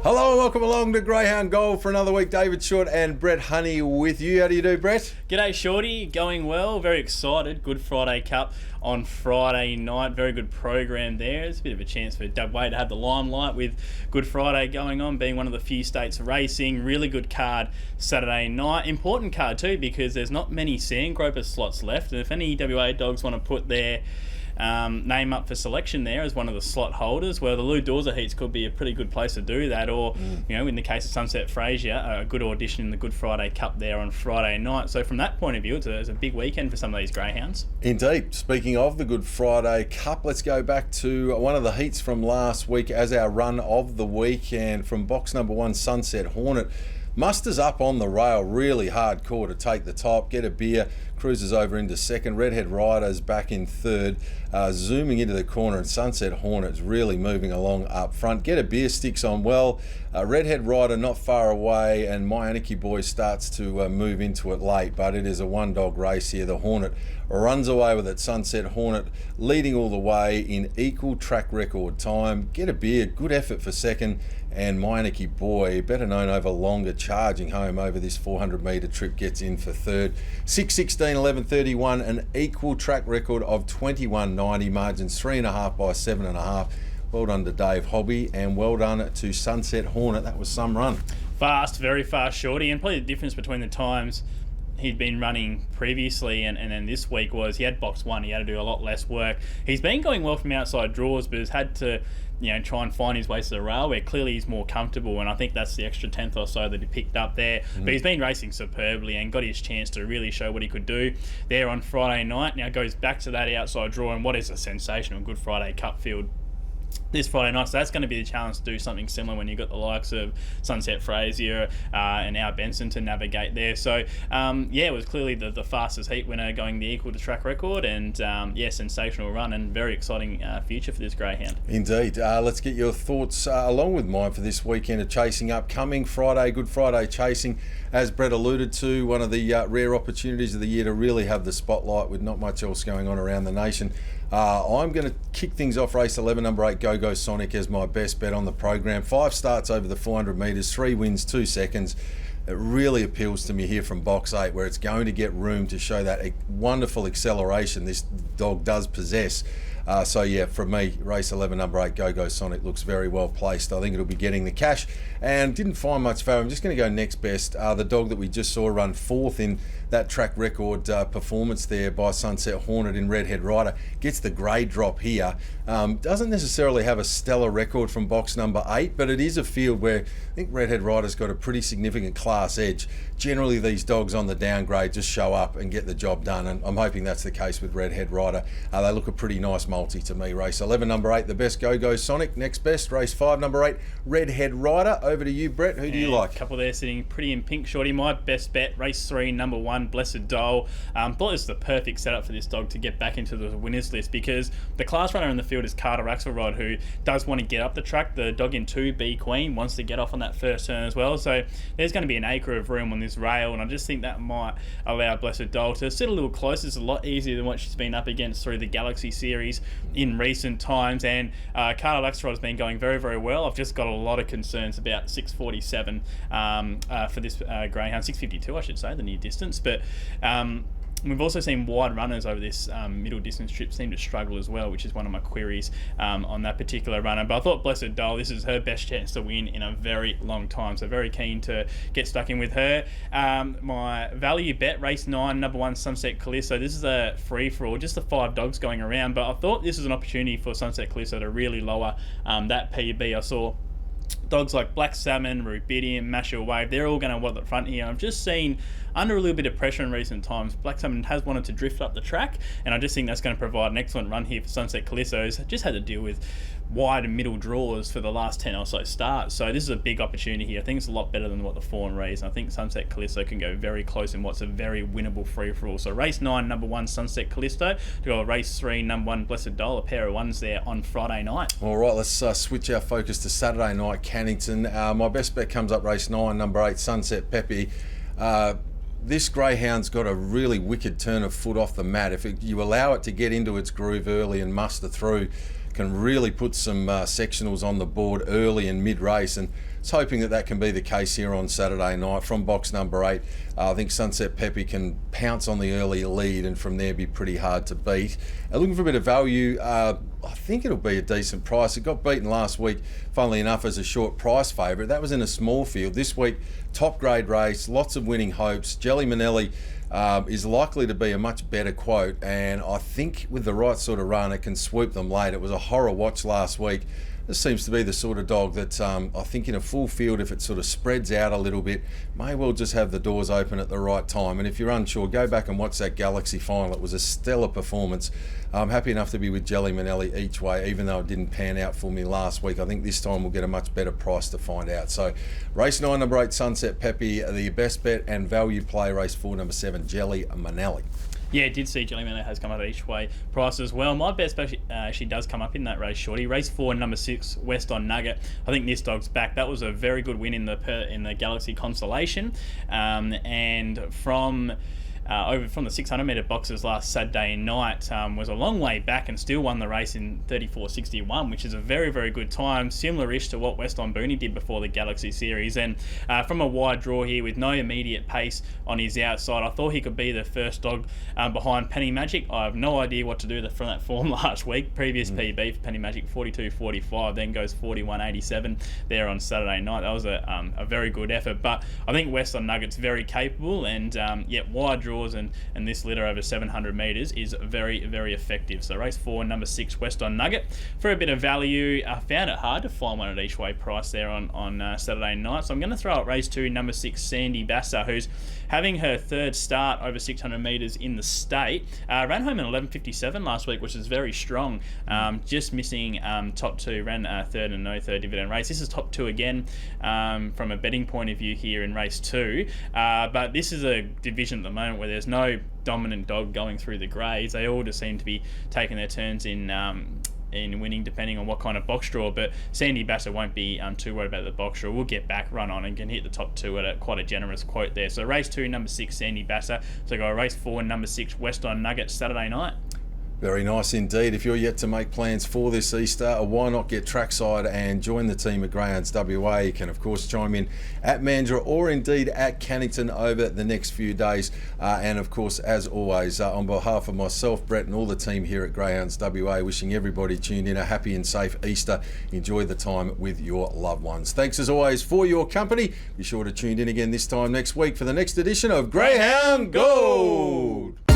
Hello and welcome along to Greyhound Gold for another week. David Short and Brett Honey with you. How do you do, Brett? G'day, Shorty. Going well. Very excited. Good Friday Cup on Friday night. Very good program there. It's a bit of a chance for WA to have the limelight with Good Friday going on, being one of the few states racing. Really good card Saturday night. Important card too, because there's not many Sandgroper slots left. And if any WA dogs want to put their name up for selection there as one of the slot holders, well, the Lou Dorza heats could be a pretty good place to do that, or in the case of Sunset Fraser, a good audition in the Good Friday Cup there on Friday night. So from that point of view, it's a big weekend for some of these greyhounds. Indeed. Speaking of the Good Friday Cup, let's go back to one of the heats from last week as our run of the week, and from box number 1, Sunset Hornet musters up on the rail really hardcore to take the top, get a beer, cruises over into second. Redhead Rider's back in third, zooming into the corner, and Sunset Hornet's really moving along up front. Get a beer sticks on well. Redhead Rider not far away, and My Anarchy Boy starts to move into it late, but it is a one-dog race here. The Hornet runs away with it. Sunset Hornet leading all the way in equal track record time. Get a beer, good effort for second, and My Anarchy Boy, better known over longer, charging home over this 400 metre trip, gets in for third. 6:16, 11:31, an equal track record of 21.90, margins 3.5 by 7.5. Well done to Dave Hobby, and well done to Sunset Hornet. That was some run. Fast, very fast, Shorty, and probably the difference between the times he'd been running previously and then this week was he had box 1, he had to do a lot less work. He's been going well from outside draws, but has had to try and find his way to the rail, where clearly he's more comfortable, and I think that's the extra tenth or so that he picked up there. But he's been racing superbly and got his chance to really show what he could do there on Friday night. Now goes back to that outside draw, and what is a sensational Good Friday Cup field this Friday night. So that's going to be the challenge to do something similar when you've got the likes of Sunset Fraser and our Benson to navigate there. So it was clearly the fastest heat winner, going the equal to track record, and sensational run and very exciting future for this greyhound. Indeed. Let's get your thoughts along with mine for this weekend of chasing upcoming Friday, Good Friday chasing. As Brett alluded to, one of the rare opportunities of the year to really have the spotlight with not much else going on around the nation. I'm going to kick things off race 11, number 8, Go Sonic, as my best bet on the program. 5 starts over the 400 metres, 3 wins, 2 seconds. It really appeals to me here from box 8, where it's going to get room to show that wonderful acceleration this dog does possess. For me, race 11, number 8, Go Sonic looks very well placed. I think it'll be getting the cash, and didn't find much favour. I'm just going to go next best. The dog that we just saw run 4th in that track record performance there by Sunset Hornet in Redhead Rider gets the grade drop here. Doesn't necessarily have a stellar record from box number 8, but it is a field where I think Redhead Rider's got a pretty significant class edge. Generally, these dogs on the downgrade just show up and get the job done, and I'm hoping that's the case with Redhead Rider. They look a pretty nice multi to me. Race 11, number 8, the best, Go Sonic. Next best, race 5, number 8, Redhead Rider. Over to you, Brett. Who do you like? A couple there sitting pretty in pink, Shorty. My best bet, race 3, number 1, Blessed Doll. Thought it was the perfect setup for this dog to get back into the winners list, because the class runner in the field is Carter Axelrod, who does want to get up the track. The dog in 2, B Queen, wants to get off on that first turn as well. So there's going to be an acre of room on this rail, and I just think that might allow Blessed Doll to sit a little closer. It's a lot easier than what she's been up against through the Galaxy Series in recent times, and Carter Axelrod has been going very, very well. I've just got a lot of concerns about 6:47 for this greyhound, 6:52 I should say, the near distance, but we've also seen wide runners over this middle distance trip seem to struggle as well, which is one of my queries on that particular runner. But I thought Blessed Doll, this is her best chance to win in a very long time, so very keen to get stuck in with her. My value bet, race 9, number 1, Sunset Callisto. This is a free-for-all, just the 5 dogs going around, but I thought this was an opportunity for Sunset Callisto to really lower that PB. I saw dogs like Black Salmon, Rubidium, Mashal Wave, they're all going to want the front here. I've just seen, under a little bit of pressure in recent times, Black Salmon has wanted to drift up the track, and I just think that's going to provide an excellent run here for Sunset Callisto. It's just had to deal with wide and middle draws for the last 10 or so starts, so this is a big opportunity here. I think it's a lot better than what the Fawn raised, and I think Sunset Callisto can go very close in what's a very winnable free-for-all. So race 9, number 1, Sunset Callisto, to go race 3, number 1, Blessed Doll, a pair of ones there on Friday night. All right, let's switch our focus to Saturday night, Cannington. My best bet comes up race 9, number 8, Sunset Peppy. This greyhound's got a really wicked turn of foot off the mat. If you allow it to get into its groove early and muster through, can really put some sectionals on the board early and mid-race, and it's hoping that can be the case here on Saturday night. From box number 8, I think Sunset Peppy can pounce on the early lead and from there be pretty hard to beat. Looking for a bit of value, I think it'll be a decent price. It got beaten last week, funnily enough, as a short price favourite. That was in a small field. This week, top grade race, lots of winning hopes. Jelly Manelli is likely to be a much better quote, and I think with the right sort of run it can swoop them late. It was a horror watch last week. This seems to be the sort of dog that I think in a full field, if it sort of spreads out a little bit, may well just have the doors open at the right time. And if you're unsure, go back and watch that Galaxy final. It was a stellar performance. I'm happy enough to be with Jelly Manelli each way, even though it didn't pan out for me last week. I think this time we'll get a much better price to find out. So race 9, number 8, Sunset Peppy, the best bet and value play. Race 4, number 7, Jelly Manelli. Yeah, did see Jelly Manelli has come up at each way price as well. My best bet actually does come up in that race, Shorty. Race 4, number 6, West on Nugget. I think this dog's back. That was a very good win in the Galaxy Constellation, and from the 600 metre boxes last Saturday night, was a long way back and still won the race in 34.61, which is a very, very good time, similar-ish to what West on Booney did before the Galaxy Series. And from a wide draw here with no immediate pace on his outside, I thought he could be the first dog behind Penny Magic. I have no idea what to do from that form last week. Previous PB for Penny Magic, 42.45, then goes 41.87 there on Saturday night. That was a very good effort. But I think West on Nugget's very capable, and wide draw and this litter over 700 metres is very, very effective. So race 4, number 6, West on Nugget. For a bit of value, I found it hard to find one at each way price there on Saturday night. So I'm going to throw out race 2, number 6, Sandy Bassa, who's having her third start over 600 metres in the state. Ran home in 11.57 last week, which is very strong. Just missing top 2, ran third and no third dividend race. This is top 2 again from a betting point of view here in race 2. But this is a division at the moment where there's no dominant dog going through the grades. They all just seem to be taking their turns in winning depending on what kind of box draw, but Sandy Bassa won't be too worried about the box draw. We'll get back, run on and can hit the top 2 at quite a generous quote there. So race 2, number 6, Sandy Bassa. So go race 4, number 6, West on Nugget, Saturday night. Very nice indeed. If you're yet to make plans for this Easter, why not get trackside and join the team at Greyhounds WA? You can, of course, chime in at Mandurah or indeed at Cannington over the next few days. And, of course, as always, on behalf of myself, Brett, and all the team here at Greyhounds WA, wishing everybody tuned in a happy and safe Easter. Enjoy the time with your loved ones. Thanks, as always, for your company. Be sure to tune in again this time next week for the next edition of Greyhound Gold.